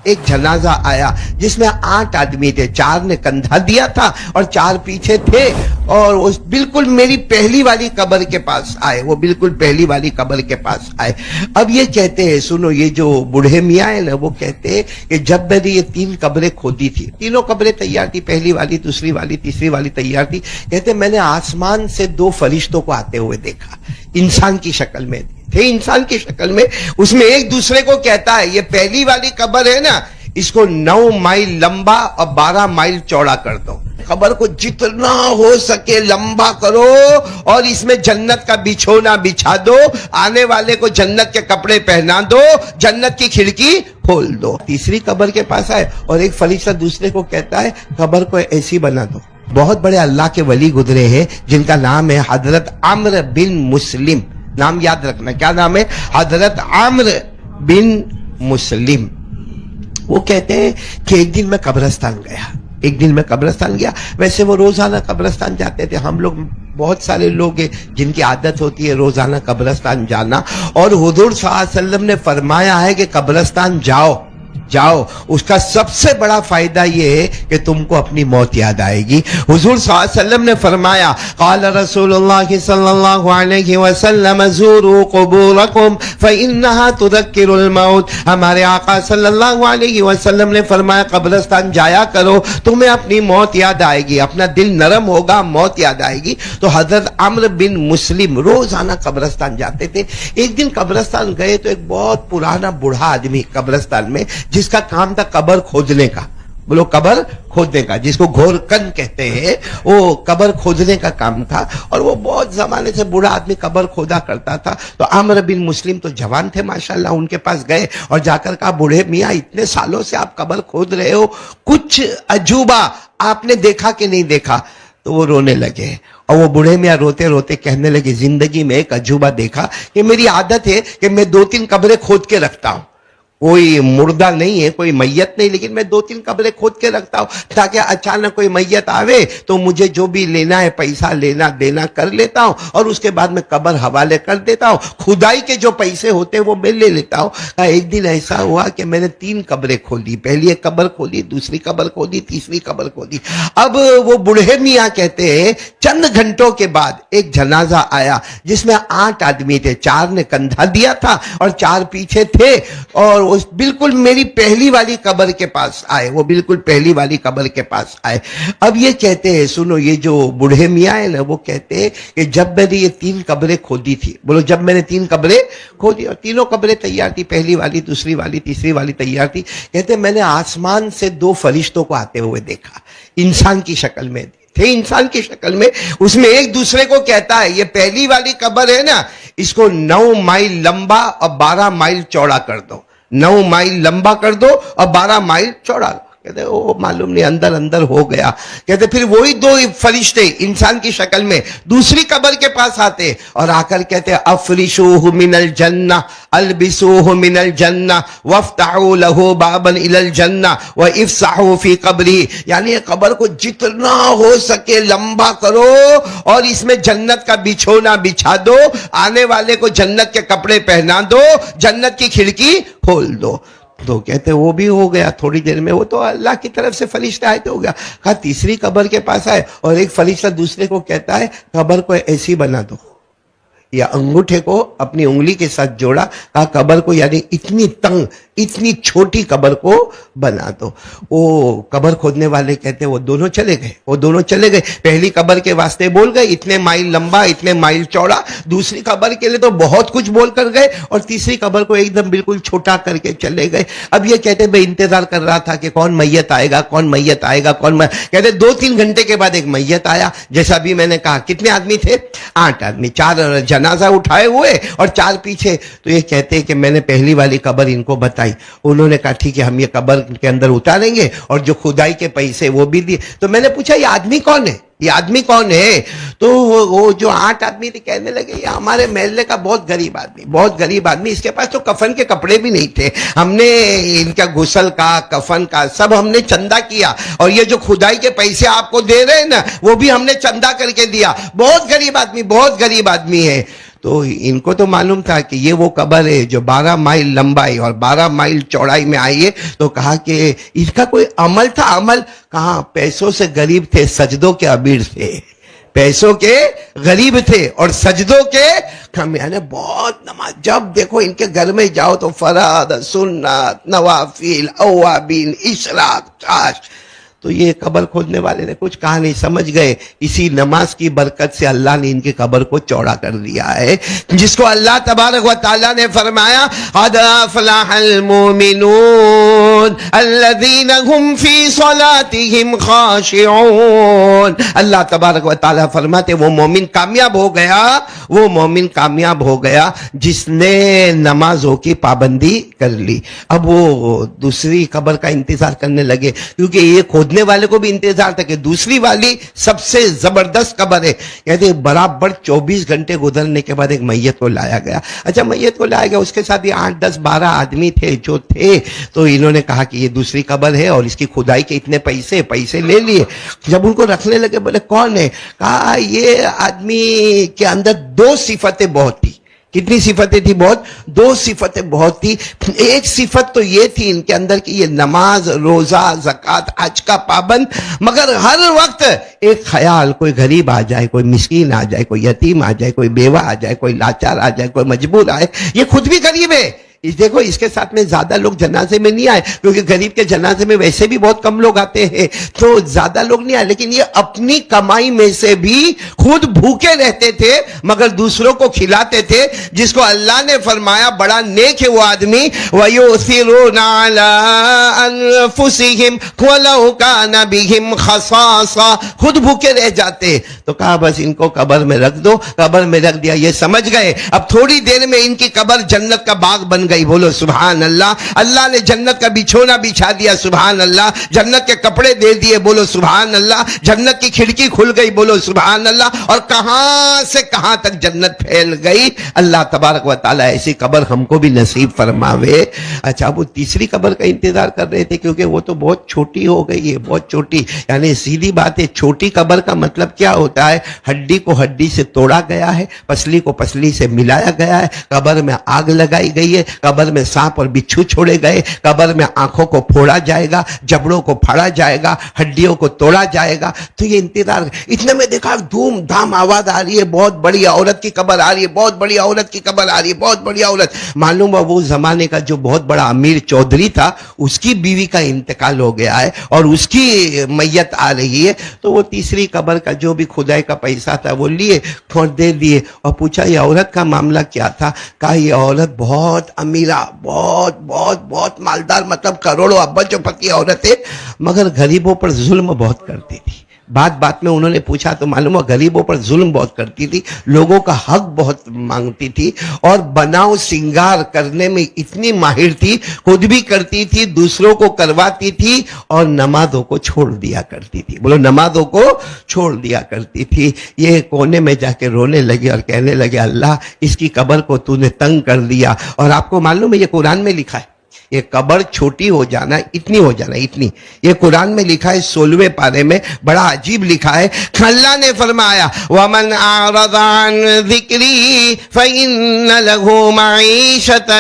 ایک جنازہ آیا جس میں 8 آدمی تھے، 4 نے کندھا دیا تھا اور 4 پیچھے تھے، اور بالکل میری پہلی والی قبر کے پاس آئے، وہ بالکل پہلی والی قبر کے پاس آئے۔ اب یہ کہتے ہیں، سنو، یہ جو بوڑھے میاں ہیں نا، وہ کہتے ہیں کہ جب میں نے یہ 3 قبریں کھودی تھی، تینوں قبریں تیار تھی، پہلی والی، دوسری والی، تیسری والی تیار تھی، کہتے میں نے آسمان سے 2 فرشتوں کو آتے ہوئے دیکھا، انسان کی شکل میں تھے، انسان کی شکل میں۔ اس میں ایک دوسرے کو کہتا ہے، یہ پہلی والی قبر ہے نا، اس کو 9 مائل لمبا اور 12 مائل چوڑا کر دو، قبر کو جتنا ہو سکے لمبا کرو، اور اس میں جنت کا بچھونا بچھا دو، آنے والے کو جنت کے کپڑے پہنا دو، جنت کی کھڑکی کھول دو۔ تیسری قبر کے پاس آئے اور ایک فرشتہ دوسرے کو کہتا ہے، قبر کو ایسی بنا دو۔ بہت بڑے اللہ کے ولی گزرے ہیں جن کا نام ہے حضرت عمرو بن مسلم، نام یاد رکھنا، کیا نام ہے؟ حضرت عمرو بن مسلم۔ وہ کہتے ہیں کہ ایک دن میں قبرستان گیا، ویسے وہ روزانہ قبرستان جاتے تھے، ہم لوگ بہت سارے لوگ ہیں جن کی عادت ہوتی ہے روزانہ قبرستان جانا، اور حضور صلی اللہ علیہ وسلم نے فرمایا ہے کہ قبرستان جاؤ، اس کا سب سے بڑا فائدہ یہ ہے کہ تم کو اپنی موت یاد آئے گی۔ حضور صلی اللہ علیہ وسلم نے فرمایا، قال رسول اللہ صلی اللہ علیہ وسلم، زوروا قبورکم فإنها تذکر الموت۔ ہمارے آقا صلی اللہ علیہ وسلم نے فرمایا، قبرستان جایا کرو، تمہیں اپنی موت یاد آئے گی، اپنا دل نرم ہوگا، موت یاد آئے گی۔ تو حضرت عمرو بن مسلم روزانہ قبرستان جاتے تھے۔ ایک دن قبرستان گئے تو ایک بہت پرانا بوڑھا آدمی قبرستان میں، جس کا کام تھا قبر کھودنے کا، بولو قبر کھودنے کا، جس کو گھورکن کہتے ہیں، وہ قبر کھودنے کا کام تھا، اور وہ بہت زمانے سے بوڑھا آدمی قبر کھودا کرتا تھا۔ تو عمرو بن مسلم تو جوان تھے ماشاءاللہ، ان کے پاس گئے اور جا کر کہا، بوڑھے میاں اتنے سالوں سے آپ قبر کھود رہے ہو، کچھ عجوبہ آپ نے دیکھا کہ نہیں دیکھا؟ تو وہ رونے لگے، اور وہ بوڑھے میاں روتے روتے کہنے لگے، زندگی میں ایک عجوبہ دیکھا کہ میری عادت ہے کہ میں 2-3 قبریں کھود کے رکھتا ہوں، کوئی مردہ نہیں ہے، کوئی میت نہیں، لیکن میں 2-3 قبریں کھود کے رکھتا ہوں تاکہ اچانک کوئی میت آوے تو مجھے جو بھی لینا ہے، پیسہ لینا دینا کر لیتا ہوں، اور اس کے بعد میں قبر حوالے کر دیتا ہوں، کھدائی کے جو پیسے ہوتے ہیں وہ میں لے لیتا ہوں۔ ایک دن ایسا ہوا کہ میں نے 3 قبریں کھودی، پہلی ایک قبر کھودی، دوسری قبر کھودی، تیسری قبر کھودی۔ اب وہ بوڑھے میاں کہتے ہیں، چند گھنٹوں کے بعد ایک جنازہ آیا جس میں 8 آدمی تھے، 4 نے کندھا دیا تھا اور 4 پیچھے تھے، اور بالکل میری پہلی والی قبر کے پاس آئے، وہ بالکل پہلی والی قبر کے پاس آئے۔ اب یہ کہتے ہیں، سنو، یہ جو بوڑھے میاں ہیں نا، وہ کہتے ہیں کہ جب میں نے یہ 3 قبریں کھودی تھی، بولو جب میں نے 3 قبریں کھودی، اور تینوں قبریں تیار تھی، پہلی والی، دوسری والی، تیسری والی تیار تھی، کہتے میں نے آسمان سے 2 فرشتوں کو آتے ہوئے دیکھا، انسان کی شکل میں تھے، انسان کی شکل میں۔ اس میں ایک دوسرے کو کہتا ہے، یہ پہلی والی قبر ہے نا، اس کو 9 مائل لمبا اور 12 مائل چوڑا کر دو، 9 مائل لمبا کر دو اور 12 مائل چوڑا۔ کہتے وہ معلوم نہیں، اندر ہو گیا۔ کہتے پھر وہی 2 فرشتے انسان کی شکل میں دوسری قبر کے پاس آتے اور آ کر کہتے، افرشوہ من الجنہ، البسوہ من الجنہ، وافتحوا لہ بابا الی الجنہ، وافسحوا فی قبرہ۔ یعنی قبر کو جتنا ہو سکے لمبا کرو، اور اس میں جنت کا بچھونا بچھا دو، آنے والے کو جنت کے کپڑے پہنا دو، جنت کی کھڑکی کھول دو۔ تو کہتے وہ بھی ہو گیا، تھوڑی دیر میں وہ تو اللہ کی طرف سے فرشتہ آئے تو ہو گیا۔ کہا تیسری قبر کے پاس آئے اور ایک فرشتہ دوسرے کو کہتا ہے، قبر کو ایسی بنا دو، یا انگوٹھے کو اپنی انگلی کے ساتھ جوڑا، کہا قبر کو یعنی اتنی تنگ، اتنی چھوٹی قبر کو بنا دو۔ وہ قبر کھودنے والے کہتے وہ دونوں چلے گئے، پہلی قبر کے واسطے بول گئے اتنے مائل لمبا، اتنے مائل چوڑا، دوسری قبر کے لیے تو بہت کچھ بول کر گئے، اور تیسری قبر کو ایک دم بالکل چھوٹا کر کے چلے گئے۔ اب یہ کہتے میں انتظار کر رہا تھا کہ کون میت آئے گا، کہتے 2-3 گھنٹے کے بعد ایک میت آیا، جیسا بھی میں نے کہا۔ کتنے آدمی تھے؟ 8 آدمی، 4 جنازہ اٹھائے ہوئے اور 4 پیچھے۔ تو یہ کہتے کہ میں نے پہلی والی قبر ان کو بتائی، انہوں نے کہا ٹھیک ہے، ہم یہ قبر کے اندر اتاریں گے، اور جو کھدائی کے پیسے وہ بھی دیے۔ تو میں نے پوچھا یہ آدمی کون ہے، یہ آدمی کون ہے؟ تو وہ جو 8 آدمی تھے کہنے لگے، یہ ہمارے محلے کا بہت غریب آدمی، اس کے پاس تو کفن کے کپڑے بھی نہیں تھے، ہم نے ان کا غسل کا، کفن کا سب ہم نے چندہ کیا، اور یہ جو کھدائی کے پیسے آپ کو دے رہے ہیں نا، وہ بھی ہم نے چندہ کر کے دیا، بہت غریب آدمی ہے۔ تو ان کو تو معلوم تھا کہ یہ وہ قبر ہے جو 12 مائل لمبائی اور 12 مائل چوڑائی میں آئی ہے. تو کہا کہ اس کا کوئی عمل تھا. عمل کہاں؟ پیسوں سے غریب تھے, سجدوں کے عبیر تھے. پیسوں کے غریب تھے اور سجدوں کے یعنی بہت نماز. جب دیکھو ان کے گھر میں جاؤ تو فرض, سنت, نوافل, اوابین, اشراق, چاش. تو یہ قبر کھودنے والے نے کچھ کہا نہیں, سمجھ گئے اسی نماز کی برکت سے اللہ نے ان کی قبر کو چوڑا کر دیا ہے, جس کو اللہ تبارک و تعالیٰ نے فرمایا قد افلح المؤمنون الذین هم فی صلاتهم خاشعون. اللہ تبارک و تعالیٰ فرماتے وہ مومن کامیاب ہو گیا, وہ مومن کامیاب ہو گیا جس نے نمازوں کی پابندی کر لی. اب وہ دوسری قبر کا انتظار کرنے لگے, کیونکہ یہ کھودنے والے کو بھی انتظار تھا کہ دوسری والی سب سے زبردست قبر ہے. کہتے برابر 24 گھنٹے گزرنے کے بعد ایک میت کو لایا گیا. اچھا میت کو لایا گیا, اس کے ساتھ یہ 8, 10, 12 آدمی تھے جو تھے. تو انہوں نے کہا کہ یہ دوسری قبر ہے اور اس کی کھدائی کے اتنے پیسے لے لیے. جب ان کو رکھنے لگے بولے کون ہے؟ کہا یہ آدمی کے اندر 2 صفتیں بہت تھی. کتنی صفتیں تھی؟ بہت. 2 صفتیں بہت تھی. ایک صفت تو یہ تھی ان کے اندر کہ یہ نماز, روزہ, زکوٰۃ, حج کا پابند, مگر ہر وقت ایک خیال کوئی غریب آ جائے, کوئی مسکین آ جائے, کوئی یتیم آ جائے, کوئی بیوہ آ جائے, کوئی لاچار آ جائے, کوئی مجبور آئے. یہ خود بھی غریب ہے. دیکھو اس کے ساتھ میں زیادہ لوگ جنازے میں نہیں آئے, کیونکہ غریب کے جنازے میں ویسے بھی بہت کم لوگ آتے ہیں, تو زیادہ لوگ نہیں آئے. لیکن یہ اپنی کمائی میں سے بھی خود بھوکے رہتے تھے مگر دوسروں کو کھلاتے تھے, جس کو اللہ نے فرمایا بڑا نیک ہے وہ آدمی. وَيُؤْثِرُونَ عَلَىٰ أَنفُسِهِمْ وَلَوْ كَانَ بِهِمْ خَصَاصَةٌ. خود بھوکے رہ جاتے. تو کہا بس ان کو قبر میں رکھ دو. قبر میں رکھ دیا. یہ سمجھ گئے اب تھوڑی دیر میں ان کی قبر جنت کا باغ بن گئی. بولو سبحان اللہ. اللہ نے جنت کا بچھونا بچھا دیا. سبحان اللہ. جنت کے کپڑے دے دیے. بولو سبحان اللہ. جنت کی کھڑکی کھل گئی. بولو سبحان اللہ. اور کہاں سے کہاں تک جنت پھیل گئی. اللہ تبارک و تعالیٰ ایسی قبر ہم کو بھی نصیب فرماوے. اچھا وہ تیسری قبر کا انتظار کر رہے تھے, کیونکہ وہ تو بہت چھوٹی ہو گئی ہے, بہت چھوٹی. یعنی سیدھی بات ہے, چھوٹی قبر کا مطلب کیا ہوتا ہے؟ ہڈی کو ہڈی سے توڑا گیا ہے, پسلی کو پسلی سے ملایا گیا ہے, قبر میں آگ لگائی گئی ہے, قبر میں سانپ اور بچھو چھوڑے گئے, قبر میں آنکھوں کو پھوڑا جائے گا, جبڑوں کو پھاڑا جائے گا, ہڈیوں کو توڑا جائے گا. تو یہ انتظار. اتنے میں دیکھا دھوم دھام آواز آ رہی ہے, بہت بڑی عورت کی قبر آ رہی ہے, بہت بڑی عورت کی قبر آ رہی ہے, بہت بڑی عورت. معلوم ہے وہ زمانے کا جو بہت بڑا امیر چودھری تھا, اس کی بیوی کا انتقال ہو گیا ہے اور اس کی میت آ رہی ہے. تو وہ تیسری قبر کا جو بھی کھدائی کا پیسہ تھا وہ لیے, دے دیے اور پوچھا یہ عورت کا معاملہ کیا تھا. کہا یہ عورت بہت امیرہ, بہت بہت بہت مالدار, مطلب کروڑوں ابجوں پتی عورت ہے, مگر غریبوں پر ظلم بہت کرتی تھی. بات میں انہوں نے پوچھا تو معلوم ہوا غریبوں پر ظلم بہت کرتی تھی, لوگوں کا حق بہت مانگتی تھی, اور بناؤ سنگار کرنے میں اتنی ماہر تھی, خود بھی کرتی تھی, دوسروں کو کرواتی تھی, اور نمازوں کو چھوڑ دیا کرتی تھی. بولو نمازوں کو چھوڑ دیا کرتی تھی. یہ کونے میں جا کے رونے لگے اور کہنے لگے اللہ اس کی قبر کو تو نے تنگ کر دیا. اور آپ کو معلوم ہے یہ قرآن میں لکھا ہے, یہ قبر چھوٹی ہو جانا, اتنی ہو جانا, اتنی. یہ قرآن میں لکھا ہے 16ویں پارے میں, بڑا عجیب لکھا ہے. اللہ نے فرمایا وَمَنْ أَعْرَضَ عَنْ ذِكْرِي فَإِنَّ لَهُ مَعِيشَةً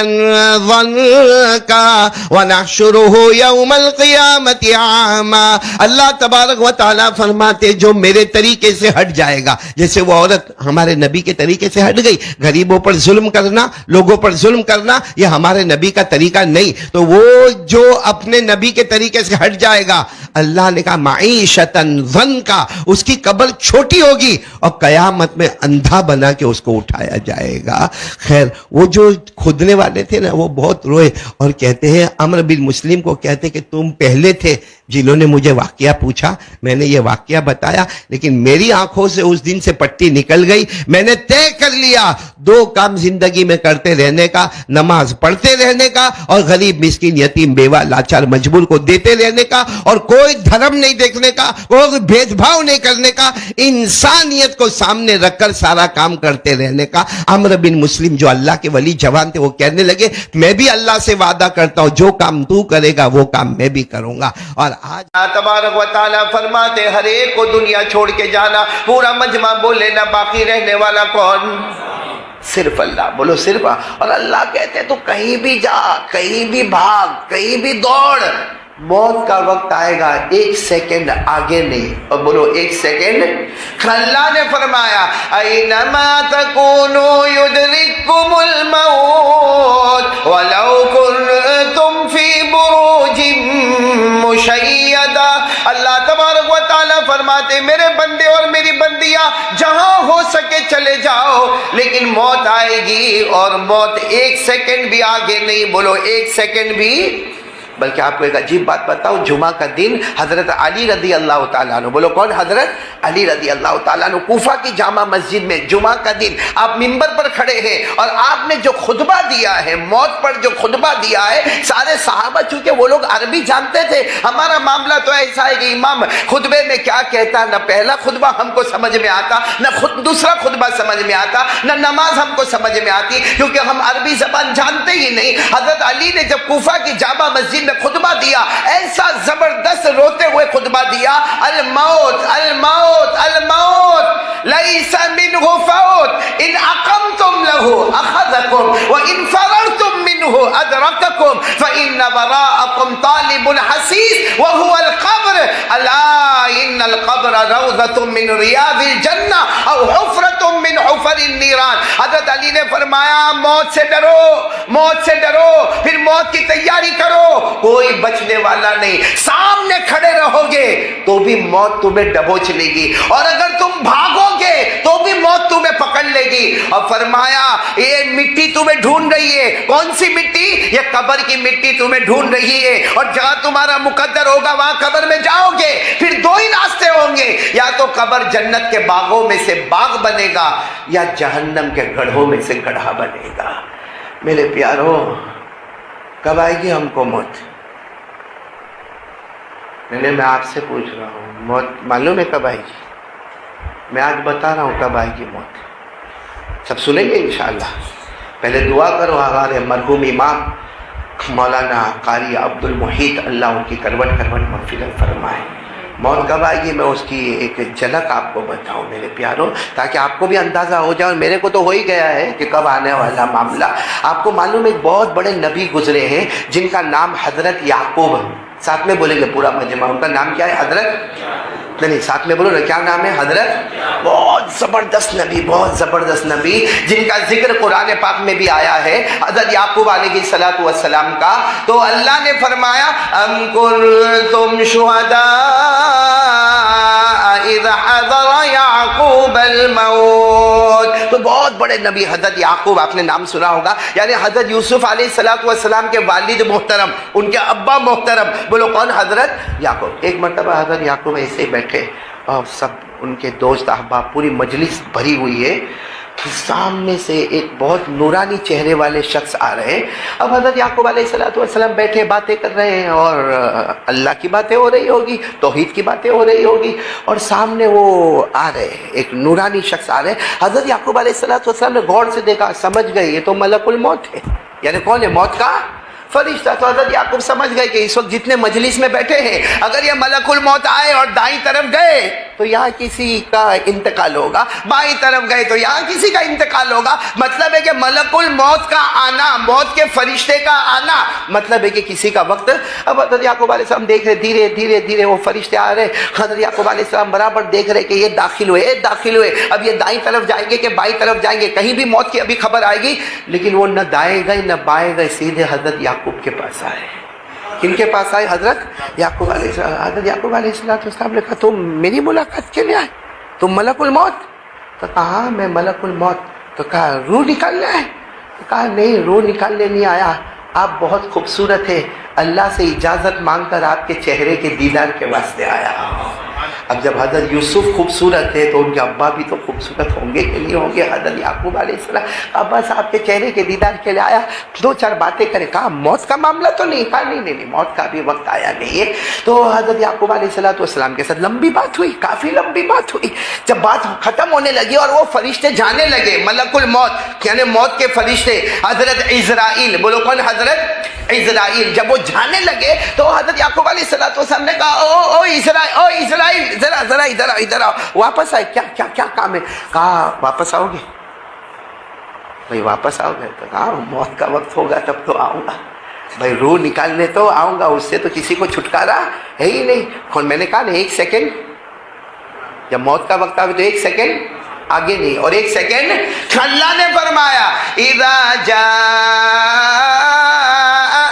ضَنْكًا وَنَحْشُرُهُ يَوْمَ الْقِيَامَةِ عَامًا. اللہ تبارک و تعالیٰ فرماتے جو میرے طریقے سے ہٹ جائے گا, جیسے وہ عورت ہمارے نبی کے طریقے سے ہٹ گئی, غریبوں پر ظلم کرنا, لوگوں پر ظلم کرنا, یہ ہمارے نبی کا طریقہ نہیں. تو وہ جو اپنے نبی کے طریقے سے ہٹ جائے گا, اللہ نے کہا معیشتاً ضنکا, اس کی قبر چھوٹی ہوگی اور قیامت میں اندھا بنا کے اس کو اٹھایا جائے گا. خیر وہ جو کھودنے والے تھے نا وہ بہت روئے اور کہتے ہیں, عمرو بن مسلم کو کہتے کہ تم پہلے تھے جنہوں نے مجھے واقعہ پوچھا, میں نے یہ واقعہ بتایا, لیکن میری آنکھوں سے اس دن سے پٹی نکل گئی. میں نے طے کر لیا 2 کام زندگی میں کرتے رہنے کا, نماز پڑھتے رہنے کا اور غریب مسکین یتیم بیوہ لاچار مجبور کو دیتے رہنے کا, اور کوئی دھرم نہیں دیکھنے کا, کوئی بھید بھاؤ نہیں کرنے کا, انسانیت کو سامنے رکھ کر سارا کام کرتے رہنے کا. عمرو بن مسلم جو اللہ کے ولی جوان تھے وہ کہنے لگے میں بھی اللہ سے وعدہ کرتا ہوں جو کام تو کرے گا وہ کام میں بھی کروں گا. اور آج تبارک و تعالیٰ فرماتے ہر ایک کو دنیا چھوڑ کے جانا, پورا مجمع بولے نا باقی رہنے والا کون. صرف اللہ، بولو صرف۔ اور اللہ کہتے ہیں تو کہیں بھی جا، کہیں بھی بھاگ، کہیں بھی دوڑ، موت کا وقت آئے گا، ایک سیکنڈ آگے نہیں۔ اور بولو ایک سیکنڈ۔ اللہ نے فرمایا اینما تکونوا یدرککم الموت ولو کنتم فی بروج مشیدہ۔ اللہ تبارک و تعالیٰ فرماتے میرے بندے اور میری بندیاں جہاں ہو سکے چلے جاؤ، لیکن موت آئے گی اور موت ایک سیکنڈ بھی آگے نہیں، بولو ایک سیکنڈ بھی۔ بلکہ آپ کو ایک عجیب بات بتاؤں، جمعہ کا دن حضرت علی رضی اللہ تعالیٰ عنہ، بولو کون؟ حضرت علی رضی اللہ تعالیٰ عنہ، کوفہ کی جامع مسجد میں جمعہ کا دن آپ منبر پر کھڑے ہیں اور آپ نے جو خطبہ دیا ہے، موت پر جو خطبہ دیا ہے، سارے صحابہ چونکہ وہ لوگ عربی جانتے تھے، ہمارا معاملہ تو ایسا ہے کہ امام خطبے میں کیا کہتا، نہ پہلا خطبہ ہم کو سمجھ میں آتا، نہ دوسرا خطبہ سمجھ میں آتا، نہ نماز ہم کو سمجھ میں آتی، کیونکہ ہم عربی زبان جانتے ہی نہیں۔ حضرت علی نے جب کوفہ کی جامع مسجد میں خطبہ دیا، ایسا زبردست روتے ہوئے خطبہ دیا، الموت الموت الموت لیس منہ فوت ان اقمتم له اخذکم وان فررتم منہ ادرککم فان وراءکم طالب حسیس وهو القبر الا ان القبر روضۃ من ریاض الجنہ او حفرۃ من حفر النیران۔ حضرت علی نے فرمایا موت سے ڈرو، موت سے ڈرو، پھر موت کی تیاری کرو، کوئی بچنے والا نہیں، سامنے کھڑے رہو گے تو بھی موت تمہیں دبوچ لے گی، اور اگر تم بھاگو گے تو بھی موت تمہیں پکڑ لے گی۔ اور فرمایا یہ مٹی تمہیں ڈھونڈ رہی ہے، کون سی مٹی؟ یہ قبر کی مٹی تمہیں ڈھونڈ رہی ہے، اور جہاں تمہارا مقدر ہوگا وہاں قبر میں جاؤ گے، پھر دو ہی راستے ہوں گے، یا تو قبر جنت کے باغوں میں سے باغ بنے گا یا جہنم کے گڑھوں میں سے گڑھا بنے گا۔ میرے پیارو، کب آئے گی ہم کو موت؟ نہیں، میں آپ سے پوچھ رہا ہوں، موت معلوم ہے کب آئے گی؟ میں آج بتا رہا ہوں کب آئے گی موت، سب سنیں گے انشاءاللہ۔ پہلے دعا کرو ہمارے مرحوم امام مولانا قاری عبد المحیط، اللہ ان کی کروٹ کروٹ مغفرت فرمائے۔ موت کب آئے گی میں اس کی ایک جھلک آپ کو بتاؤں میرے پیاروں، تاکہ آپ کو بھی اندازہ ہو جائے، اور میرے کو تو ہو ہی گیا ہے کہ کب آنے والا معاملہ۔ آپ کو معلوم ہے ایک بہت بڑے نبی گزرے ہیں جن کا نام حضرت یعقوب، ساتھ میں بولیں گے پورا مجمع، ان کا نام کیا ہے؟ حضرت، نہیں ساتھ میں بولو نا، کیا نام ہے؟ حضرت، بہت زبردست نبی، بہت زبردست نبی جن کا ذکر قرآن پاک میں بھی آیا ہے، حضرت یعقوب علیہ الصلوۃ والسلام کا۔ تو اللہ نے فرمایا ام کنتم شہداء اذ حضر یعقوب الموت، تو بہت بڑے نبی حضرت یعقوب، آپ نے نام سنا ہوگا، یعنی حضرت یوسف علیہ الصلوۃ والسلام کے والد محترم، ان کے ابا محترم، بولو کون؟ حضرت یعقوب۔ ایک مرتبہ حضرت یعقوب ایسے ہی بیٹھے اور سب ان کے دوست احباب، پوری مجلس بھری ہوئی ہے، سامنے سے ایک بہت نورانی چہرے والے شخص آ رہے ہیں۔ اب حضرت یعقوب علیہ السلام بیٹھے باتیں کر رہے ہیں، اور اللہ کی باتیں ہو رہی ہوگی، توحید کی باتیں ہو رہی ہوگی، اور سامنے وہ آ رہے ہیں، ایک نورانی شخص آ رہے ہیں۔ حضرت یعقوب علیہ السلام نے غور سے دیکھا، سمجھ گئے یہ تو ملک الموت ہے، یعنی کون ہے؟ موت کا فرشتہ۔ تو حضرت یعقوب سمجھ گئے کہ اس وقت جتنے مجلس میں بیٹھے ہیں، اگر یہ ملک الموت آئے اور دائیں طرف گئے تو یہاں کسی کا انتقال ہوگا، بائیں طرف گئے تو یہاں کسی کا انتقال ہوگا۔ مطلب ہے کہ ملک الموت کا آنا، موت کے فرشتے کا آنا، مطلب ہے کہ کسی کا وقت۔ اب حضرت یعقوب علیہ السلام دیکھ رہے، دھیرے دھیرے دھیرے وہ فرشتے آ رہے، حضرت یعقوب علیہ السلام برابر دیکھ رہے کہ یہ داخل ہوئے، یہ داخل ہوئے، اب یہ دائیں طرف جائیں گے کہ بائیں طرف جائیں گے، کہیں بھی موت کی ابھی خبر آئے گی، لیکن وہ نہ دائیں گئے نہ بائیں گئے، سیدھے حضرت یعقوب کے پاس آئے۔ کن کے پاس آئے؟ حضرت یعقوب علیہ السلام۔ حضرت یعقوب علیہ السلام نے کہا تم میری ملاقات کے لیے آئے؟ تم ملک الموت؟ تو کہا ہاں میں ملک الموت۔ تو کہا روح نکالنا ہے؟ تو کہا نہیں، روح نکالنے نہیں آیا، آپ بہت خوبصورت ہے، اللہ سے اجازت مانگ کر آپ کے چہرے کے دیدار کے واسطے آیا۔ اب جب حضرت یوسف خوبصورت ہے تو ان کے ابا بھی تو خوبصورت ہوں گے کہ نہیں ہوں گے؟ حضرت یعقوب علیہ السلام ابا صاحب کے چہرے کے دیدار کے لیے آیا، دو چار باتیں کرے، کہا موت کا معاملہ تو نہیں؟ کہا نہیں، موت کا بھی وقت آیا نہیں ہے۔ تو حضرت یعقوب علیہ السلام کے ساتھ لمبی بات ہوئی، کافی لمبی بات ہوئی۔ جب بات ختم ہونے لگی اور وہ فرشتے جانے لگے، ملک الموت یعنی موت کے فرشتے، حضرت عزرائیل، بولو کون؟ حضرت عزرائیل، جب وہ جانے لگے تو حضرت یعقوب علیہ السلام نے کہا او اسرائیل، ذرا ادھر آؤ، واپس آئے، کیا کام ہے؟ کہا واپس آؤ گے؟ بھائی واپس آؤ گے؟ تو کہا موت کا وقت ہوگا تب تو آؤں گا، بھائی روح نکالنے تو آؤں گا، اس سے تو کسی کو چھٹکارا ہے ہی نہیں۔ اور میں نے کہا نا 1 سیکنڈ، جب موت کا وقت آئے تو 1 سیکنڈ آگے نہیں، اور 1 سیکنڈ اللہ نے فرمایا اذا جاء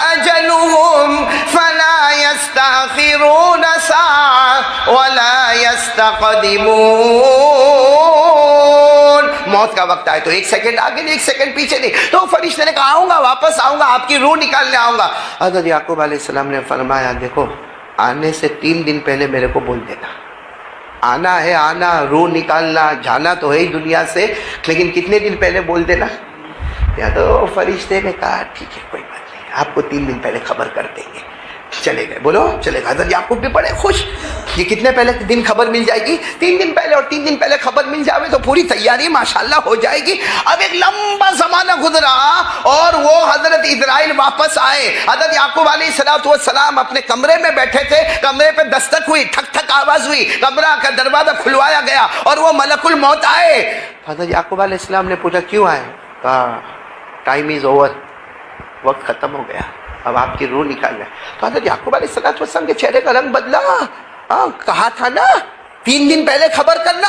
اجلهم فلا يستأخرون ساعة ولا يستقدمون۔ موت کا وقت آئے تو 1 سیکنڈ آگے نہیں، 1 سیکنڈ پیچھے نہیں۔ تو فرشتے نے کہا آؤں گا، واپس آؤں گا، آپ کی روح نکالنے آؤں گا۔ حضرت یعقوب علیہ السلام نے فرمایا دیکھو آنے سے 3 دن پہلے میرے کو بول دینا، آنا ہے، آنا، روح نکالنا، جانا تو ہے ہی دنیا سے، لیکن کتنے دن پہلے بول دینا۔ یا تو فرشتے نے کہا ٹھیک ہے کوئی بات نہیں، آپ کو 3 دن پہلے خبر کر دیں گے۔ چلے گئے، بولو چلے گئے۔ حضرت یعقوب بھی بڑے خوش، یہ کتنے پہلے دن خبر مل جائے گی؟ 3 دن پہلے، اور 3 دن پہلے خبر مل جاوے تو پوری تیاری ماشاءاللہ ہو جائے گی۔ اب ایک لمبا زمانہ گزرا اور وہ حضرت اسرائیل واپس آئے۔ حضرت یعقوب علیہ السلام اپنے کمرے میں بیٹھے تھے، کمرے پہ دستک ہوئی، ٹھک ٹھک آواز ہوئی، کمرہ کا دروازہ کھلوایا گیا اور وہ ملک الموت آئے۔ حضرت یعقوب علیہ السلام نے پوچھا کیوں آئے؟ کہا ٹائم از اوور، وقت ختم ہو گیا، اب آپ کی روح نکالنا ہے۔ تو حضرت یعقوب علیہ السلام کے چہرے کا رنگ بدلا۔ کہا تھا نا 3 دن پہلے خبر کرنا،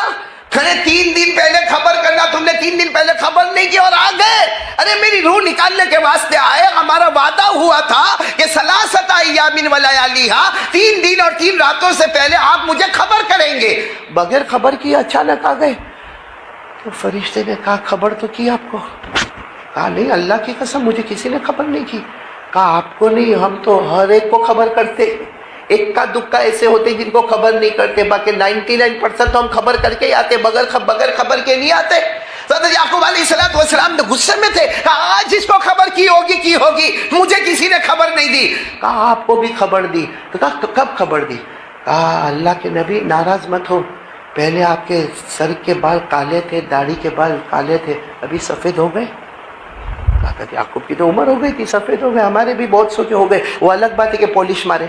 کھڑے 3 دن پہلے خبر کرنا، تم نے 3 دن پہلے خبر نہیں کی اور آ گئے۔ ارے میری روح نکالنے کے واسطے آئے، ہمارا وعدہ ہوا تھا کہ 3 ایام و لیالیہا، 3 دن اور 3 راتوں سے پہلے آپ مجھے خبر کریں گے، بغیر خبر کی اچانک آ گئے۔ تو فرشتے نے کہا خبر تو کی آپ کو؟ کہا نہیں اللہ کی قسم مجھے کسی نے خبر نہیں کی۔ کہا آپ کو نہیں، ہم تو ہر ایک کو خبر کرتے، ایک کا دکا ایسے ہوتے جن کو خبر نہیں کرتے، باقی 99% تو ہم خبر کر کے ہی آتے، بغیر خبر کے نہیں آتے۔ حضرت یعقوب علیہ السلام نے غصے میں تھے، کہا آج جس کو خبر کی ہوگی، مجھے کسی نے خبر نہیں دی۔ کہا آپ کو بھی خبر دی؟ تو کہا کب خبر دی؟ کہا اللہ کے نبی ناراض مت ہو، پہلے آپ کے سر کے بال کالے تھے، داڑھی کے بال کالے تھے، ابھی سفید ہو گئے۔ حضرت یعقوب کی تو عمر ہو گئی تھی، سفید ہو گئے، ہمارے بھی بہت سو کے ہو گئے، وہ الگ بات ہے کہ پالش مارے،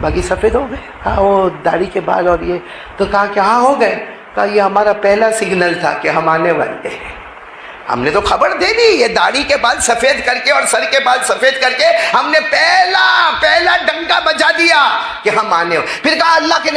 باقی سفید ہو گئے۔ کہا وہ داڑھی کے بال اور یہ، تو کہا کہ ہاں ہو گئے۔ کہا یہ ہمارا پہلا سگنل تھا کہ ہم آنے والے ہیں، ہم نے تو خبر دے دی، یہ داڑھی کے بال سفید کر کے اور سر کے بال سفید کر کے ہم نے پہلا ڈنکا بجا دیا کہ ہم آنے ہو۔ پھر کہا اللہ کے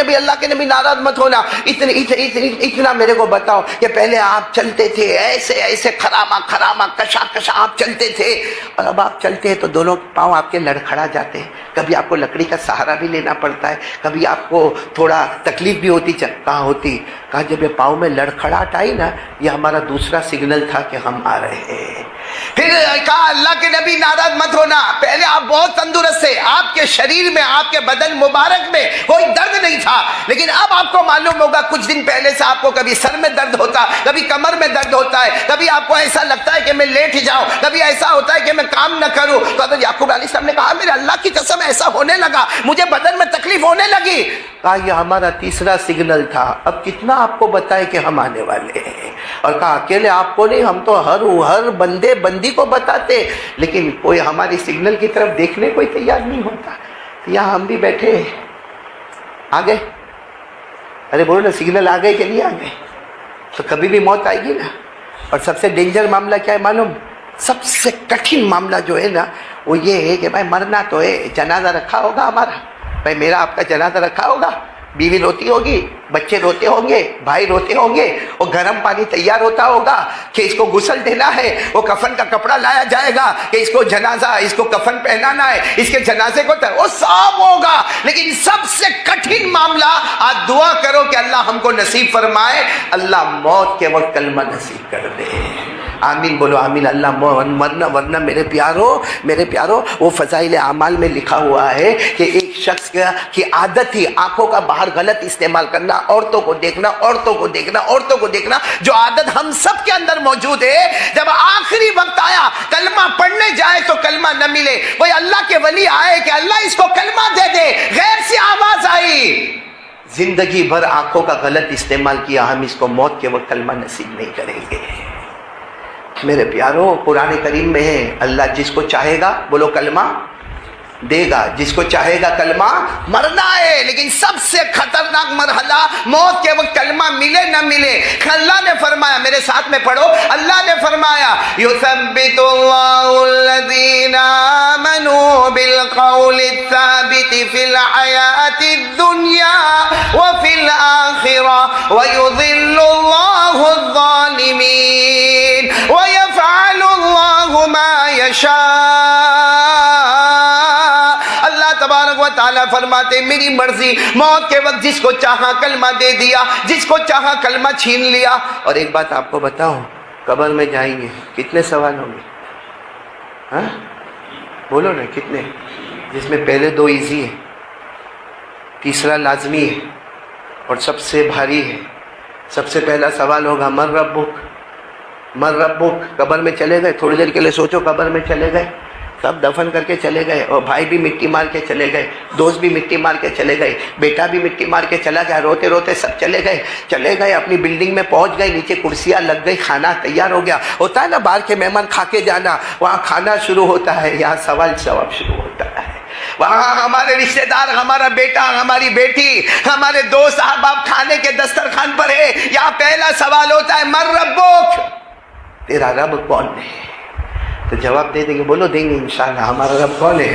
نبی ناراض مت ہونا، اتنا میرے کو بتاؤ کہ پہلے آپ چلتے تھے ایسے خراما کشا آپ چلتے تھے، اور اب آپ چلتے ہیں تو دونوں پاؤں آپ کے لڑکھڑا جاتے ہیں، کبھی آپ کو لکڑی کا سہارا بھی لینا پڑتا ہے، کبھی آپ کو تھوڑا تکلیف بھی ہوتی۔ کہاں ہوتی؟ کہا جب یہ پاؤں میں لڑکھڑاہٹ آئی نا، یہ ہمارا دوسرا سگنل تھا کہ ہم آ رہے ہیں۔ پھر کہا اللہ کے نبی ناراض مت ہونا، پہلے آپ بہت تندرست تھے، آپ کے شریر میں، آپ کے بدن مبارک میں کوئی درد نہیں تھا، لیکن اب آپ کو معلوم ہوگا کچھ دن پہلے سے آپ کو کبھی سر میں درد ہوتا، کبھی کمر میں درد ہوتا ہے، کبھی آپ کو ایسا لگتا ہے کہ میں لیٹ جاؤں، کبھی ایسا ہوتا ہے کہ میں کام نہ کروں۔ تو حضرت یعقوب علیہ السلام نے کہا میرے اللہ کی قسم ایسا ہونے لگا، مجھے بدن میں تکلیف ہونے لگی۔ کہا یہ ہمارا تیسرا سگنل تھا، اب کتنا آپ کو بتائے کہ ہم آنے والے ہیں۔ اور کہا اکیلے آپ کو نہیں، ہم تو ہر بندی کو بتاتے، لیکن کوئی ہماری سگنل کی طرف دیکھنے کوئی تیار نہیں ہوتا۔ یہاں ہم بھی بیٹھے آ گئے، ارے بولو نا سگنل آ گئے کہ نہیں آ گئے؟ تو کبھی بھی موت آئے گی نا۔ اور سب سے ڈینجر معاملہ کیا ہے معلوم؟ سب سے کٹھن معاملہ جو ہے نا وہ یہ ہے کہ بھائی مرنا تو ہے، جنازہ رکھا ہوگا ہمارا، بھائی میرا آپ کا جنازہ رکھا ہوگا، بیوی روتی ہوگی، بچے روتے ہوں گے، بھائی روتے ہوں گے، وہ گرم پانی تیار ہوتا ہوگا کہ اس کو غسل دینا ہے، وہ کفن کا کپڑا لایا جائے گا کہ اس کو جنازہ، اس کو کفن پہنانا ہے، اس کے جنازے کو وہ سب ہوگا۔ لیکن سب سے کٹھن معاملہ، آج دعا کرو کہ اللہ ہم کو نصیب فرمائے، اللہ موت کے وقت کلمہ نصیب کر دے۔ آمین بولو آمین۔ اللہ ورنہ میرے پیارو وہ فضائل اعمال میں لکھا ہوا ہے کہ ایک شخص کی عادت تھی آنکھوں کا باہر غلط استعمال کرنا، عورتوں کو دیکھنا، جو عادت ہم سب کے اندر موجود ہے، جب آخری وقت آیا کلمہ پڑھنے جائے تو کلمہ نہ ملے، وہی اللہ کے ولی آئے کہ اللہ اس کو کلمہ دے دے، غیر سے آواز آئی، زندگی بھر آنکھوں کا غلط استعمال کیا، ہم اس کو موت کے وقت کلمہ نصیب نہیں کریں گے۔ میرے پیارو قرآن کریم میں ہے اللہ جس کو چاہے گا بولو کلمہ دے گا جس کو چاہے گا کلمہ مرنا ہے، لیکن سب سے خطرناک مرحلہ موت کے وقت کلمہ ملے نہ ملے۔ اللہ نے فرمایا، میرے ساتھ میں پڑھو، اللہ نے فرمایا یثبت اللہ الذین آمنوا بالقول الثابت فی الحیاۃ الدنیا وفی الآخرہ ویضل اللہ الظالمین ویفعل اللہ ما یشاء۔ اللہ تبارک و تعالیٰ فرماتے میری مرضی، موت کے وقت جس کو چاہا کلمہ دے دیا، جس کو چاہا کلمہ چھین لیا۔ اور ایک بات آپ کو بتاؤں، قبر میں جائیں گے کتنے سوال ہوں گے؟ ہاں بولو نا کتنے؟ جس میں پہلے دو ایزی ہیں، تیسرا لازمی ہے اور سب سے بھاری ہے۔ سب سے پہلا سوال ہوگا من ربک، من ربک۔ قبر میں چلے گئے، تھوڑی دیر کے لیے سوچو، قبر میں چلے گئے، سب دفن کر کے چلے گئے، اور بھائی بھی مٹی مار کے چلے گئے، دوست بھی مٹی مار کے چلے گئے، بیٹا بھی مٹی مار کے چلا گیا، روتے روتے سب چلے گئے، اپنی بلڈنگ میں پہنچ گئے، نیچے کرسیاں لگ گئی، کھانا تیار ہو گیا۔ ہوتا ہے نا باہر کے مہمان کھا کے جانا، وہاں کھانا شروع ہوتا ہے، یہاں سوال جواب شروع ہوتا ہے۔ وہاں ہمارے رشتہ دار، ہمارا بیٹا، ہماری بیٹی، ہمارے دوست احباب کھانے کے دسترخوان پر ہے، یہاں پہلا سوال ہوتا ہے من ربک، تیرا رب کون ہے؟ تو جواب دے دیں گے، بولو دیں گے انشاءاللہ، ہمارا رب کون ہے؟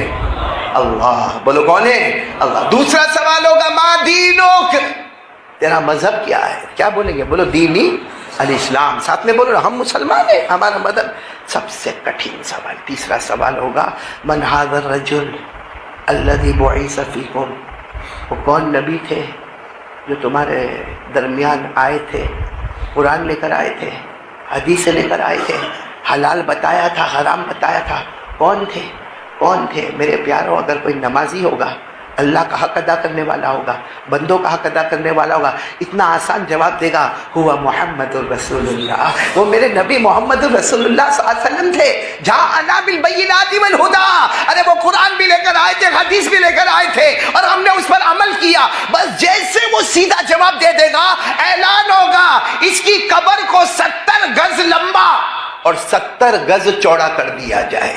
اللہ۔ بولو کون ہے؟ اللہ۔ دوسرا سوال ہوگا ما دینک، تیرا مذہب کیا ہے؟ کیا بولیں گے؟ بولو دینی الاسلام، ساتھ میں بولو ہم مسلمان ہیں، ہمارا مذہب۔ سب سے کٹھن سوال تیسرا سوال ہوگا من ھذا الرجل الذی بعث فیکم، وہ کون نبی تھے جو تمہارے درمیان آئے تھے، قرآن لے کر آئے تھے، حدیث لے کر آئے تھے، حلال بتایا تھا، حرام بتایا تھا، کون تھے؟ کون تھے؟ میرے پیاروں، اگر کوئی نمازی ہوگا، اللہ کا حق ادا کرنے والا ہوگا، بندوں کا حق ادا کرنے والا ہوگا، اتنا آسان جواب دے گا، ہوا محمد الرسول اللہ، وہ میرے نبی محمد الرسول اللہ صلی اللہ علیہ وسلم تھے، جاءنا بالبینات والہدی، ارے وہ قرآن بھی لے کر آئے تھے، حدیث بھی لے کر آئے تھے، اور ہم نے اس پر عمل کیا۔ بس جیسے وہ سیدھا جواب دے دے گا، اعلان ہوگا اس کی قبر کو 70 گز لمبا اور 70 گز چوڑا کر دیا جائے۔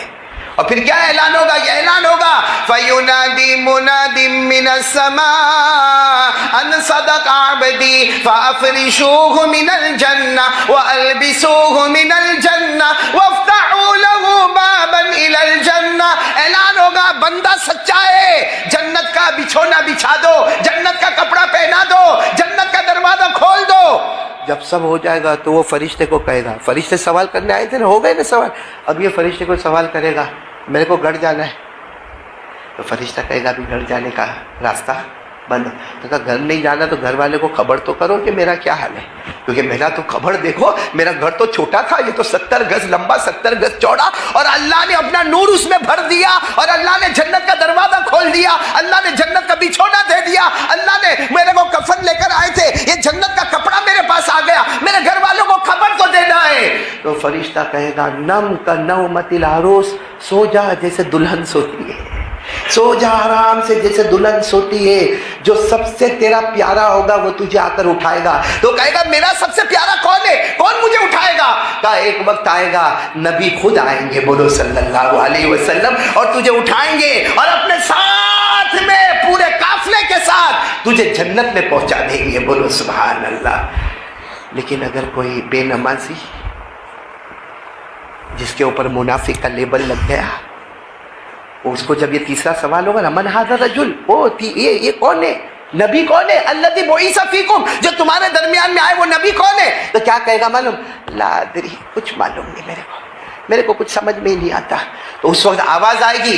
اور پھر کیا اعلان ہوگا؟ یہ اعلان ہوگا فَيُنَادِي مُنَادٍ مِّنَ السَّمَاءِ أَنْ صَدَقَ عَبْدِي فَأَفْرِشُوهُ مِنَ الْجَنَّةِ وَأَلْبِسُوهُ مِنَ الْجَنَّةِ وَافْتَحُوا لَهُ بَابًا إِلَى الْجَنَّةِ۔ اعلان ہوگا بندہ سچا ہے، جنت کا بچھونا بچھا دو، جنت کا کپڑا پہنا دو، جنت کا دروازہ کھول دو۔ جب سب ہو جائے گا تو وہ فرشتے کو کہے گا، فرشتے سوال کرنے آئے تھے نا، ہو گئے نا سوال، اب یہ فرشتے کو سوال کرے گا میرے کو گھر جانا ہے، تو فرشتہ کہے گا ابھی گھر جانے کا راستہ بند۔ تو کہا گھر نہیں جانا تو گھر والے کو خبر تو کرو کہ میرا کیا حال ہے، کیونکہ میرا تو خبر دیکھو، میرا گھر تو چھوٹا تھا، یہ تو 70 گز لمبا 70 گز چوڑا، اور اللہ نے اپنا نور اس میں بھر دیا، اور اللہ نے جنت کا دروازہ کھول دیا، اللہ نے جنت کا بچھونا دے دیا، اللہ نے میرے کو کفن لے کر آئے تھے، یہ جنت کا کپڑا میرے پاس آ گیا، میرے گھر والوں کو خبر تو دینا ہے۔ تو فرشتہ کہے گا نم کا نومت العروس، سو جا جیسے دلہن سوتی ہے، سو جا آرام سے جیسے دلہن سوتی ہے، جو سب سے تیرا پیارا ہوگا وہ تجھے آ کر اٹھائے گا۔ تو کہے گا میرا سب سے پیارا کون ہے؟ کون مجھے اٹھائے گا؟ کہا ایک وقت آئے گا نبی خود آئیں گے، بولو صلی اللہ علیہ وسلم، اور تجھے اٹھائیں گے اور اپنے ساتھ میں پورے قافلے کے ساتھ تجھے جنت میں پہنچا دیں گے، بولو سبحان اللہ۔ لیکن اگر کوئی بے نمازی جس کے اوپر منافق کا لیبل لگ گیا، اس کو جب یہ تیسرا سوال ہوگا نا من ھذا الرجل، یہ کون ہے؟ نبی کون ہے؟ الذی بعث فیکم، جو تمہارے درمیان میں آئے وہ نبی کون ہے؟ تو کیا کہے گا معلوم؟ لا ادری، کچھ معلوم نہیں میرے کو کچھ سمجھ میں نہیں آتا۔ تو اس وقت آواز آئے گی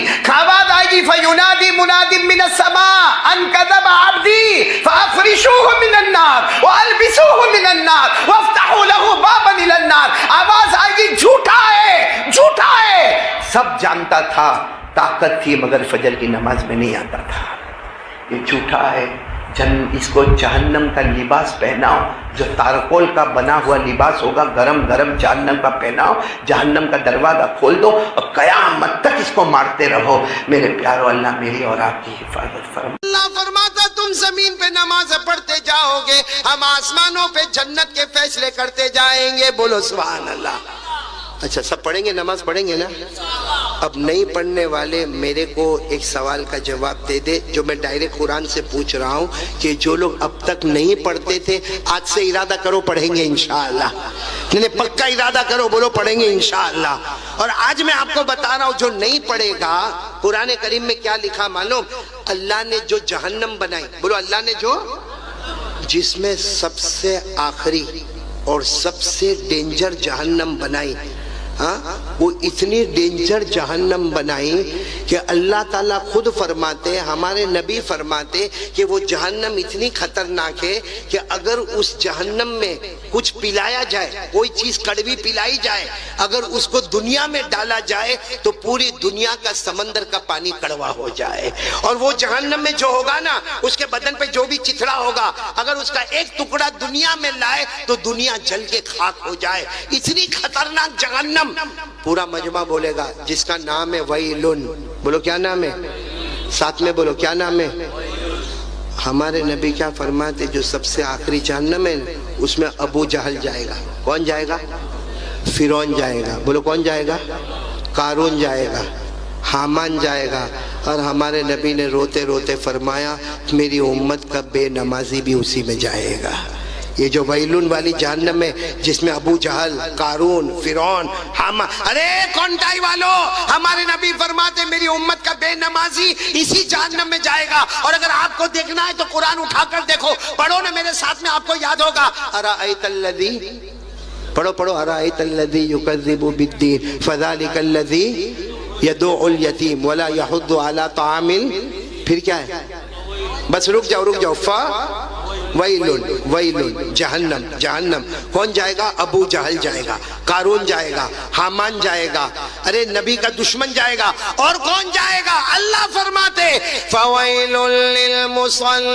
فَيُنَادِي مُنَادٍ مِّنَ السَّمَاءِ أَنْ كَذَبَ عَبْدِي فَأَفْرِشُوهُ مِنَ النَّارِ وَأَلْبِسُوهُ مِنَ النَّارِ وَافْتَحُوا لَهُ بَابًا إِلَى النَّارِ۔ آواز آئے گی جھوٹا ہے، جھوٹا ہے۔ سب جانتا تھا، طاقت تھی مگر فجر کی نماز میں نہیں آتا تھا، یہ جھوٹا ہے، اس کو جہنم کا لباس پہناؤ، جو تارکول کا بنا ہوا لباس ہوگا، گرم گرم جہنم کا پہناؤ، جہنم کا دروازہ کھول دو اور قیامت تک اس کو مارتے رہو۔ میرے پیارو، اللہ میری اور آپ کی حفاظت فرمائے۔ اللہ فرماتا تم زمین پہ نماز پڑھتے جاؤ گے، ہم آسمانوں پہ جنت کے فیصلے کرتے جائیں گے، بولو سبحان اللہ۔ اچھا سب پڑھیں گے، نماز پڑھیں گے نا؟ اب نہیں پڑھنے والے میرے کو ایک سوال کا جواب دے دے جو میں ڈائریکٹ قرآن سے پوچھ رہا ہوں کہ جو لوگ اب تک نہیں پڑھتے تھے آج سے ارادہ کرو پڑھیں گے انشاءاللہ. نہیں پکا ارادہ کرو, بولو پڑھیں گے انشاءاللہ. اور آج میں آپ کو بتا رہا ہوں جو نہیں پڑھے گا, قرآن کریم میں کیا لکھا معلوم؟ اللہ نے جو جہنم بنائی, بولو اللہ نے جو, جس میں سب سے آخری اور سب سے ڈینجر جہنم بنائی, وہ اتنی ڈینجر جہنم بنائی کہ اللہ تعالیٰ خود فرماتے, ہمارے نبی فرماتے کہ وہ جہنم اتنی خطرناک ہے کہ اگر اس جہنم میں کچھ پلایا جائے, کوئی چیز کڑوی پلائی جائے, اگر اس کو دنیا میں ڈالا جائے تو پوری دنیا کا سمندر کا پانی کڑوا ہو جائے. اور وہ جہنم میں جو ہوگا نا, اس کے بدن پہ جو بھی چتھڑا ہوگا, اگر اس کا ایک ٹکڑا دنیا میں لائے تو دنیا جل کے خاک ہو جائے. اتنی خطرناک جہنم. پورا مجمع بولے گا جس کا نام ہے ویلن. بولو کیا نام ہے, ساتھ میں بولو کیا نام ہے. ہمارے نبی کیا فرماتے, جو سب سے آخری جہنم ہے اس میں ابو جہل جائے گا. کون جائے گا؟ فرعون جائے گا. بولو کون جائے گا؟ قارون جائے گا, حامان جائے گا. اور ہمارے نبی نے روتے روتے فرمایا میری امت کا بے نمازی بھی اسی میں جائے گا. یہ جو ویلون والی جہنم ہے جس میں ابو جہل, قارون, فرعون, حامان, ارے کونٹائی والو, ہمارے نبی فرماتے میری امت کا بے نمازی اسی جہنم میں جائے گا. اور اگر آپ کو دیکھنا ہے تو قرآن اٹھا کر دیکھو, پڑھو نا میرے ساتھ میں, آپ کو یاد ہوگا. ارأیت الذی, پڑھو ارأیت الذی یکذب بالدین فذلک الذی یدعو الیتیم ولا یحض علی طعام. پھر کیا ہے؟ بس رک جاؤ. ویلن جہنم. جہنم کون جائے گا؟ ابو جہل جائے گا, قارون جائے گا, حامان جائے گا, ارے نبی کا دشمن جائے گا. اور کون جائے گا؟ اللہ فرماتے فویل للمصلین.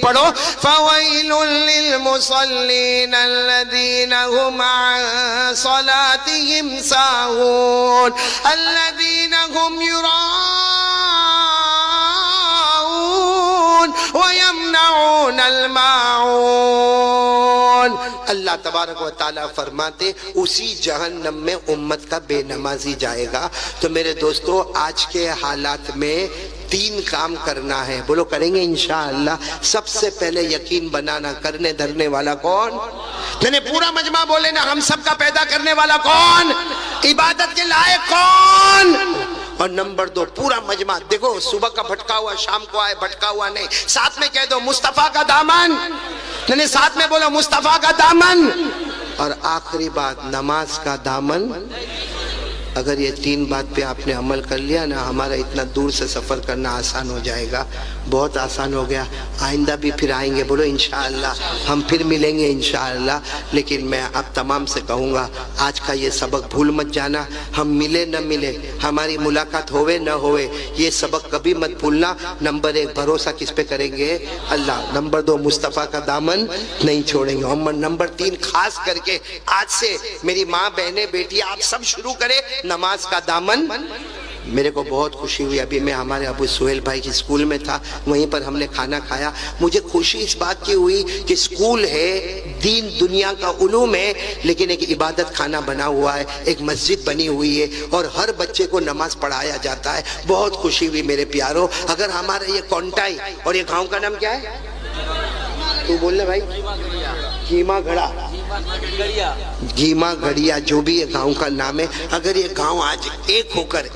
پڑھو فویل للمصلین الذین هم عن صلاتهم ساہون الذین هم وَيَمْنَعُونَ الْمَاعُونَ. اللہ تبارک و تعالیٰ فرماتے اسی جہنم میں امت کا بے نمازی جائے گا. تو میرے دوستو آج کے حالات میں 3 کام کرنا ہے. بولو کریں گے انشاءاللہ. سب سے پہلے یقین بنانا, کرنے دھرنے والا کون؟ میں پورا مجمع بولے نا, ہم سب کا پیدا کرنے والا کون؟ عبادت کے لائق کون؟ اور نمبر 2 پورا مجمع دیکھو, صبح کا بھٹکا ہوا شام کو آئے, بھٹکا ہوا نہیں. ساتھ میں کہہ دو مصطفیٰ کا دامن. نہیں, ساتھ میں بولو مصطفیٰ کا دامن. اور آخری بات نماز کا دامن. اگر یہ 3 بات پہ آپ نے عمل کر لیا نا, ہمارا اتنا دور سے سفر کرنا آسان ہو جائے گا. بہت آسان ہو گیا. آئندہ بھی پھر آئیں گے, بولو انشاءاللہ. ہم پھر ملیں گے انشاءاللہ. لیکن میں آپ تمام سے کہوں گا آج کا یہ سبق بھول مت جانا. ہم ملے نہ ملے, ہماری ملاقات ہوئے نہ ہوئے, یہ سبق کبھی مت بھولنا. نمبر 1 بھروسہ کس پہ کریں گے؟ اللہ. نمبر 2 مصطفیٰ کا دامن نہیں چھوڑیں گے. نمبر 3 خاص کر کے آج سے میری ماں, بہنیں, بیٹی آپ سب شروع کرے نماز کا دامن. میرے کو بہت خوشی ہوئی, ابھی میں ہمارے ابو سہیل بھائی کی اسکول میں تھا, وہیں پر ہم نے کھانا کھایا. مجھے خوشی اس بات کی ہوئی کہ اسکول ہے, دین دنیا کا علوم ہے, لیکن ایک عبادت خانہ بنا ہوا ہے, ایک مسجد بنی ہوئی ہے, اور ہر بچے کو نماز پڑھایا جاتا ہے. بہت خوشی ہوئی میرے پیاروں. اگر ہمارا یہ کونٹائی, اور یہ گاؤں کا نام کیا ہے؟ تو بولنے بھائی. گھیما گھڑا, گھیما گھڑیا, جو بھی یہ گاؤں کا نام ہے, اگر یہ گاؤں آج ایک ہو کر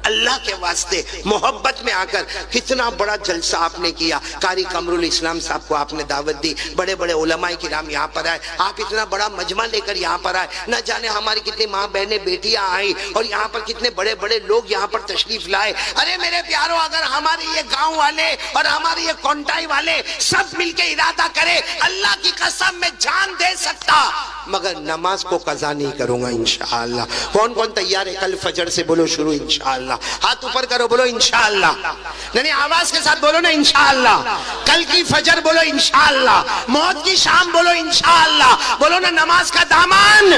اللہ کے واسطے محبت میں آ کر, کتنا بڑا جلسہ آپ نے کیا. قاری قمر الاسلام صاحب کو آپ نے دعوت دی, بڑے بڑے علماء کرام یہاں پر آئے, آپ اتنا بڑا مجمع لے کر یہاں پر آئے. نہ جانے ہماری کتنی ماں بہنیں بیٹیاں آئیں, اور یہاں پر کتنے بڑے بڑے لوگ یہاں پر تشریف لائے. ارے میرے پیاروں, اگر ہمارے یہ گاؤں والے اور ہمارے یہ کونٹائی والے سب مل کے ارادہ کرے, اللہ کی قسم میں جان دے سکتا, مگر نماز کو قضا نہیں کروں گا انشاءاللہ. کون کون تیار ہے؟ کل فجر سے بولو شروع انشاءاللہ. ہاتھ اوپر کرو, بولو انشاءاللہ. نہیں, آواز کے ساتھ بولو نا انشاءاللہ. کل کی فجر بولو انشاءاللہ. موت کی شام بولو انشاءاللہ. بولو نا نماز کا دامن.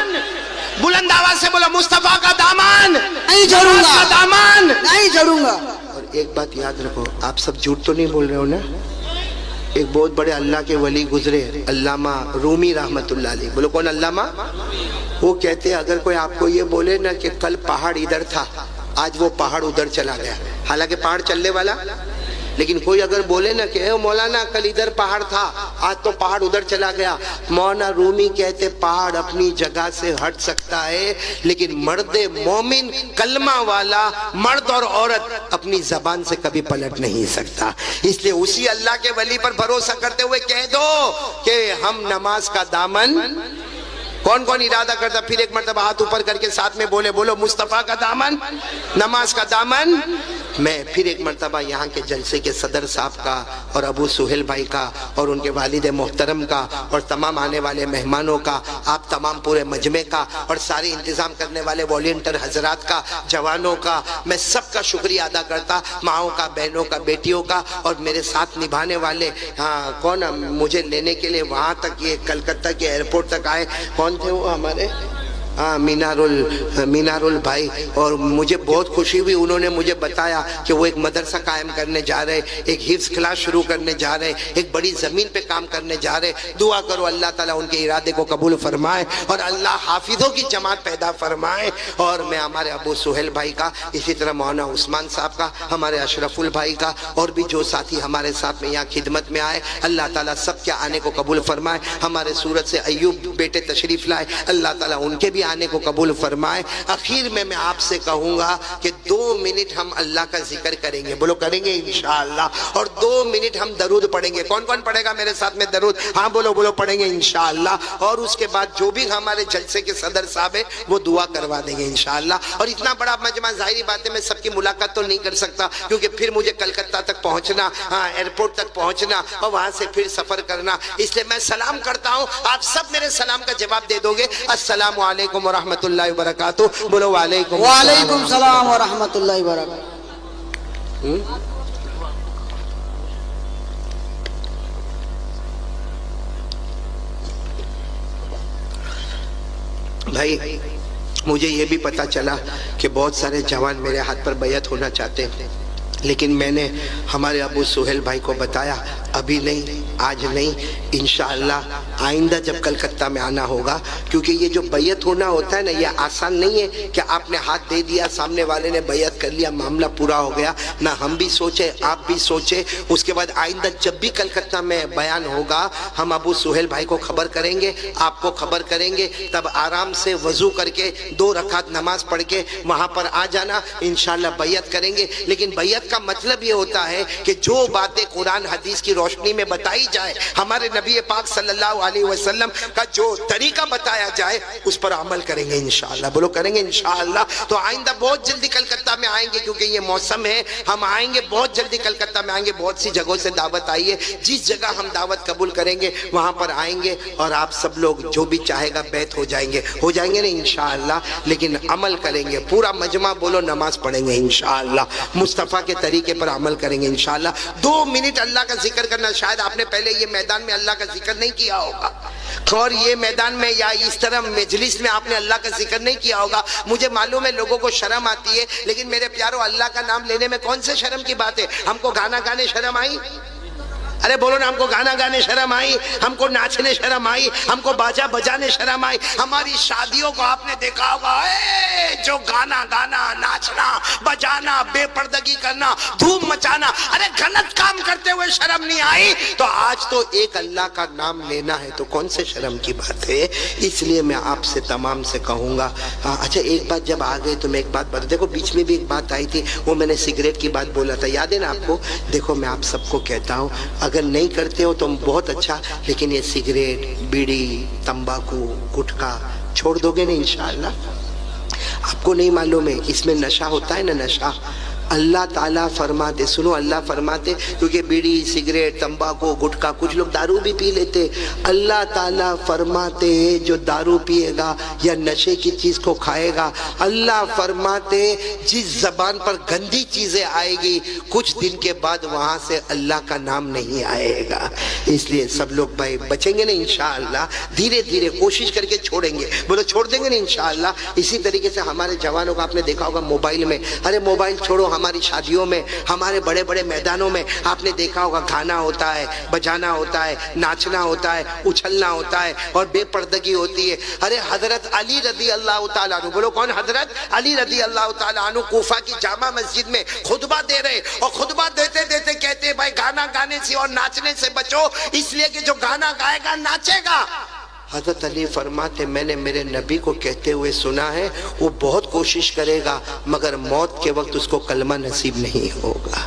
بلند آواز سے بولو مصطفیٰ کا دامن نہیں جھڑوں گا, دامن نہیں جھڑوں گا. اور ایک بات یاد رکھو, آپ سب جھوٹ تو نہیں بول رہے ہو نا. ایک بہت بڑے اللہ کے ولی گزرے, علامہ رومی رحمت اللہ علیہ. بولو کون؟ علامہ وہ کہتے ہیں اگر کوئی آپ کو یہ بولے نا کہ کل پہاڑ ادھر تھا آج وہ پہاڑ ادھر چلا گیا، حالانکہ پہاڑ چلنے والا، لیکن کوئی اگر بولے نا کہ اے مولانا کل ادھر پہاڑ تھا آج تو پہاڑ ادھر چلا گیا، مولانا رومی کہتے پہاڑ اپنی جگہ سے ہٹ سکتا ہے لیکن مرد مومن کلمہ والا مرد اور عورت اپنی زبان سے کبھی پلٹ نہیں سکتا۔ اس لیے اسی اللہ کے ولی پر بھروسہ کرتے ہوئے کہہ دو کہ ہم نماز کا دامن، کون کون ارادہ کرتا پھر ایک مرتبہ ہاتھ اوپر کر کے ساتھ میں بولو مصطفیٰ کا دامن، نماز کا دامن۔ میں پھر ایک مرتبہ یہاں کے جلسے کے صدر صاحب کا اور ابو سہیل بھائی کا اور ان کے والد محترم کا اور تمام آنے والے مہمانوں کا، آپ تمام پورے مجمع کا اور سارے انتظام کرنے والے والنٹر حضرات کا، جوانوں کا، میں سب کا شکریہ ادا کرتا، ماؤں کا، بہنوں کا، بیٹیوں کا، اور میرے ساتھ نبھانے والے کون مجھے لینے کے لیے وہاں تک یہ کلکتہ کے ایئرپورٹ تک آئے، کون تھے وہ ہمارے مینار البھائی، اور مجھے بہت خوشی ہوئی، انہوں نے مجھے بتایا کہ وہ ایک مدرسہ قائم کرنے جا رہے، ایک حفظ کلاس شروع کرنے جا رہے، ایک بڑی زمین پہ کام کرنے جا رہے۔ دعا کرو اللہ تعالیٰ ان کے ارادے کو قبول فرمائے اور اللہ حافظوں کی جماعت پیدا فرمائے۔ اور میں ہمارے ابو سہیل بھائی کا، اسی طرح مولانا عثمان صاحب کا، ہمارے اشرف البھائی کا، اور بھی جو ساتھی ہمارے ساتھ میں یہاں خدمت میں آئے، اللہ تعالیٰ سب کے آنے کو قبول فرمائے۔ ہمارے سورت سے ایوب بیٹے تشریف لائے، اللہ تعالیٰ ان کے بھی آنے کو قبول فرمائے۔ اخیر میں آپ سے کہوں گا کہ 2 منٹ ہم اللہ کا ذکر کریں گے، بولو کریں گے انشاءاللہ، اور 2 منٹ ہم درود پڑھیں گے۔ کون کون پڑھے گا میرے ساتھ میں درود؟ ہاں بولو پڑھیں گے انشاءاللہ۔ اور اس کے بعد جو بھی ہمارے جلسے کے صدر صاحب ہیں وہ دعا کروا دیں گے انشاءاللہ۔ اور اتنا بڑا مجمع، ظاہری بات ہے میں سب کی ملاقات تو نہیں کر سکتا کیونکہ پھر مجھے کلکتہ تک پہنچنا، ایئرپورٹ تک پہنچنا اور وہاں سے پھر سفر کرنا، اس لیے میں سلام کرتا ہوں، آپ سب میرے سلام کا جواب دے دو گے۔ السلام علیکم ورحمۃ اللہ وبرکاتہ۔ بولو وعلیکم السلام ورحمۃ اللہ وبرکاتہ۔ بھائی مجھے یہ بھی پتا چلا کہ بہت سارے جوان میرے ہاتھ پر بیعت ہونا چاہتے ہیں، لیکن میں نے ہمارے ابو سہیل بھائی کو بتایا ابھی نہیں، آج نہیں، انشاءاللہ آئندہ جب کلکتہ میں آنا ہوگا، کیونکہ یہ جو بیعت ہونا ہوتا ہے نا یہ آسان نہیں ہے کہ آپ نے ہاتھ دے دیا، سامنے والے نے بیعت کر لیا، معاملہ پورا ہو گیا۔ نہ ہم بھی سوچے، آپ بھی سوچے، اس کے بعد آئندہ جب بھی کلکتہ میں بیان ہوگا ہم ابو سہیل بھائی کو خبر کریں گے، آپ کو خبر کریں گے، تب آرام سے وضو کر کے 2 رکعت نماز پڑھ کے وہاں پر آ جانا، انشاءاللہ بیعت کریں گے۔ لیکن بیعت کا مطلب یہ ہوتا ہے کہ جو باتیں قرآن حدیث کی روشنی میں بتائی جائے، ہمارے نبی پاک صلی اللہ علیہ وسلم کا جو طریقہ بتایا جائے اس پر عمل کریں گے انشاءاللہ، بولو کریں گے انشاءاللہ۔ تو آئندہ بہت جلدی کلکتہ میں آئیں گے کیونکہ یہ موسم ہے، ہم آئیں گے بہت جلدی کلکتہ میں آئیں گے، بہت سی جگہوں سے دعوت آئی ہے، جس جگہ ہم دعوت قبول کریں گے وہاں پر آئیں گے اور آپ سب لوگ جو بھی چاہے گا بیعت ہو جائیں گے نا انشاءاللہ، لیکن عمل کریں گے، پورا مجمع بولو نماز پڑھیں گے انشاءاللہ، مصطفیٰ کے طریقے پر عمل کریں گے انشاءاللہ۔ 2 منٹ اللہ کا ذکر کرنا، شاید آپ نے پہلے یہ میدان میں اللہ کا ذکر نہیں کیا ہوگا، اور یہ میدان میں یا اس طرح مجلس میں آپ نے اللہ کا ذکر نہیں کیا ہوگا۔ مجھے معلوم ہے لوگوں کو شرم آتی ہے، لیکن میرے پیارو اللہ کا نام لینے میں کون سے شرم کی بات ہے؟ ہم کو گانا گانے شرم آئی؟ ارے بولو نا، ہم کو گانا گانے شرم آئی، ہم کو ناچنے شرم آئی، ہم کو باجا بجانے شرم آئی؟ ہماری شادیوں کو آپ نے دیکھا ہوگا، جو گانا گانا، ناچنا بجانا، بے پردگی کرنا، دھوم مچانا، ارے غلط کام کرتے ہوئے شرم نہیں آئی تو آج تو ایک اللہ کا نام لینا ہے تو کون سے شرم کی بات ہے؟ اس لیے میں آپ سے تمام سے کہوں گا۔ اچھا ایک بات جب آ گئے تو میں ایک بات بتا، دیکھو بیچ میں بھی ایک بات آئی تھی، وہ میں نے سگریٹ کی بات بولا تھا، یاد ہے نا آپ کو؟ دیکھو میں آپ سب کو کہتا ہوں اگر نہیں کرتے ہو تو بہت اچھا، لیکن یہ سگریٹ، بیڑی، تمباکو، گٹکا چھوڑ دو گے نا انشاءاللہ؟ آپ کو نہیں معلوم ہے اس میں نشہ ہوتا ہے نا، نشہ اللہ تعالیٰ فرماتے، سنو اللہ فرماتے، کیونکہ بیڑی، سگریٹ، تمباکو، گٹکا، کچھ لوگ دارو بھی پی لیتے، اللہ تعالیٰ فرماتے جو دارو پیے گا یا نشے کی چیز کو کھائے گا، اللہ فرماتے جس زبان پر گندی چیزیں آئے گی کچھ دن کے بعد وہاں سے اللہ کا نام نہیں آئے گا۔ اس لیے سب لوگ بھائی بچیں گے نا انشاءاللہ، دھیرے دھیرے کوشش کر کے چھوڑیں گے، بولو چھوڑ دیں گے نا انشاءاللہ۔ اسی طریقے سے ہمارے جوانوں کو آپ نے دیکھا ہوگا موبائل میں، ارے موبائل چھوڑو، ہم ہماری شادیوں میں، ہمارے بڑے بڑے میدانوں میں آپ نے دیکھا ہوگا گانا ہوتا ہے، بجانا ہوتا ہے، ناچنا ہوتا ہے، اچھلنا ہوتا ہے اور بے پردگی ہوتی ہے۔ ارے حضرت علی رضی اللہ تعالیٰ عنہ، بولو کون؟ حضرت علی رضی اللہ تعالیٰ عنہ کوفہ کی جامع مسجد میں خطبہ دے رہے، اور خطبہ دیتے دیتے کہتے بھائی گانا گانے سے اور ناچنے سے بچو، اس لیے کہ جو گانا گائے گا ناچے گا۔ حضرت علی فرماتے میں نے میرے نبی کو کہتے ہوئے سنا ہے وہ بہت کوشش کرے گا مگر موت کے وقت اس کو کلمہ نصیب نہیں ہوگا۔